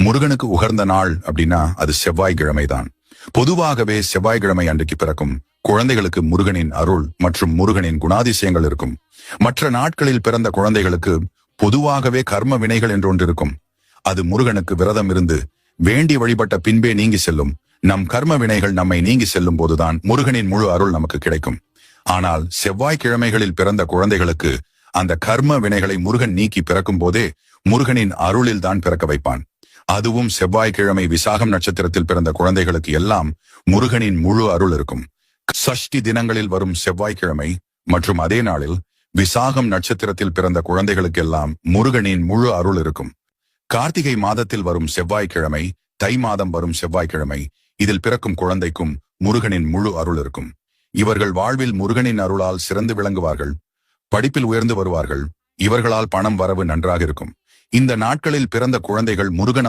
முருகனுக்கு உகந்த நாள் அப்படின்னா அது செவ்வாய்க்கிழமை தான். பொதுவாகவே செவ்வாய்க்கிழமை அன்றைக்கு பிறக்கும் குழந்தைகளுக்கு முருகனின் அருள் மற்றும் முருகனின் குணாதிசயங்கள் இருக்கும். மற்ற நாட்களில் பிறந்த குழந்தைகளுக்கு பொதுவாகவே கர்ம வினைகள் என்றொன்று இருக்கும். அது முருகனுக்கு விரதம் இருந்து வேண்டி வழிபட்ட பின்பே நீங்கி செல்லும். நம் கர்ம வினைகள் நம்மை நீங்கி செல்லும் போதுதான் முருகனின் முழு அருள் நமக்கு கிடைக்கும். ஆனால் செவ்வாய்க்கிழமைகளில் பிறந்த குழந்தைகளுக்கு அந்த கர்ம வினைகளை முருகன் நீக்கி பிறக்கும் போதே முருகனின் அருளில் தான் பிறக்க வைப்பான். அதுவும் செவ்வாய்க்கிழமை விசாகம் நட்சத்திரத்தில் பிறந்த குழந்தைகளுக்கு எல்லாம் முருகனின் முழு அருள் இருக்கும். சஷ்டி தினங்களில் வரும் செவ்வாய்க்கிழமை மற்றும் அதே நாளில் விசாகம் நட்சத்திரத்தில் பிறந்த குழந்தைகளுக்கு எல்லாம் முருகனின் முழு அருள் இருக்கும். கார்த்திகை மாதத்தில் வரும் செவ்வாய்க்கிழமை, தை மாதம் வரும் செவ்வாய்க்கிழமை, இதில் பிறக்கும் குழந்தைக்கும் முருகனின் முழு அருள் இருக்கும். இவர்கள் வாழ்வில் முருகனின் அருளால் சிறந்து விளங்குவார்கள், படிப்பில் உயர்ந்து வருவார்கள். இவர்களால் பணம் வரவு நன்றாக இருக்கும். இந்த நாட்களில் பிறந்த குழந்தைகள் முருகன்